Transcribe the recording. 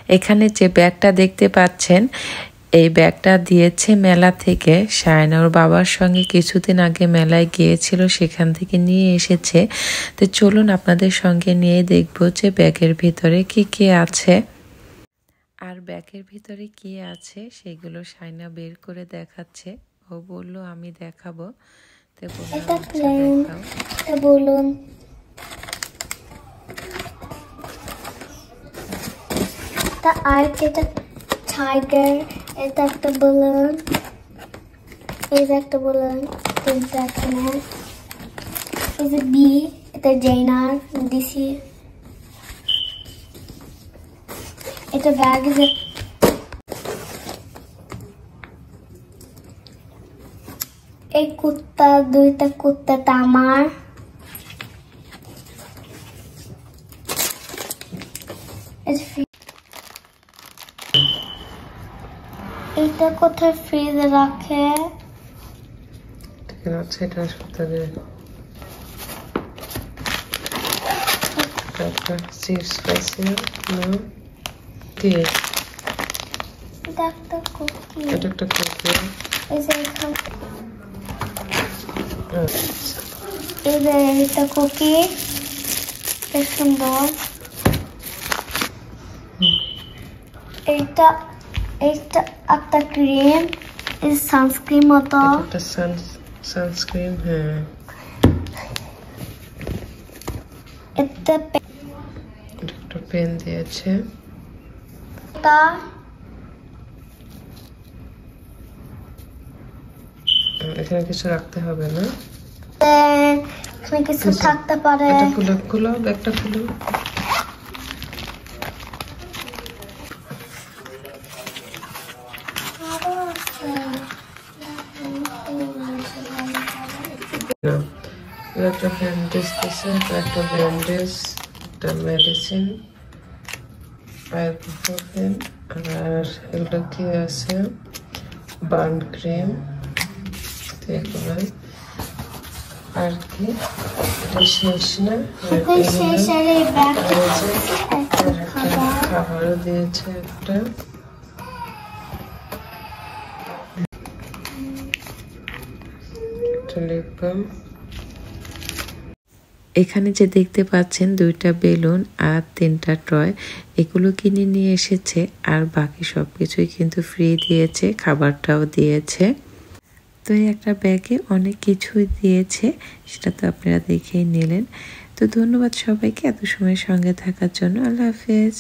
এখানে যে ব্যাগটা দেখতে পাচ্ছেন এই ব্যাগটা দিয়েছে মেলা থেকে। শায়না ওর বাবার সঙ্গে কিছুদিন আগে মেলায় গিয়েছিল, সেখান থেকে নিয়ে এসেছে। তো চলুন আপনাদের সঙ্গে নিয়ে দেখব যে ব্যাগের ভিতরে কি কি আছে। আর ব্যাগের ভিতরে কি আছে সেগুলো শায়না বের করে দেখাচ্ছে। ও বলল আমি দেখাবো। তো বলুন আর এটা টাইগার, এটা একটা balloon, এই যে একটা balloon, তিনটা এখানে, এই যে বি, এটা জেনার দিছি, এটা ব্যাগ, এই কুত্তা, দুইটা কুত্তাটা আমার, এটা কোথায় ফ্রিজে রাখে? ঠিক আছে, এটা সপ্তাহে একটা চিপস পাইছে না কি? এটা একটা কুকি, এটা একটা কুকি, এই যে এখানে, এই যে এটা কুকি, কি সুন্দর। এইটা এইটা একটা ক্রিম, এই সানস্ক্রিন মতো, একটা সানস্ক্রিন। হ্যাঁ, এটা একটা পেন দিয়েছে। এখানে কিছু রাখতে হবে না, এখানে কিছু থাকতে পারে। এটা খুলো, ব্যাগটা খুলো। একটা ব্যান্ডেজ দিয়েছে, একটা ব্যান্ডেজ, একটা মেডিসিন, আইবুপ্রোফেন, আর এগুলো কি আছে, বার্ন ক্রিম, এগুলো আর কি, এটা শেষ না, খাবারও দিয়েছে একটা। এখানে যে দেখতে পাচ্ছেন দুইটা বেলুন আর তিনটা টয়, এগুলো কিনে নিয়ে এসেছে। আর বাকি সবকিছুই কিন্তু ফ্রি দিয়েছে, খাবারটাও দিয়েছে। তো এই একটা ব্যাগে অনেক কিছুই দিয়েছে, সেটা তো আপনারা দেখেই নিলেন। তো ধন্যবাদ সবাইকে এত সময় সঙ্গে থাকার জন্য। আল্লাহ হাফেজ।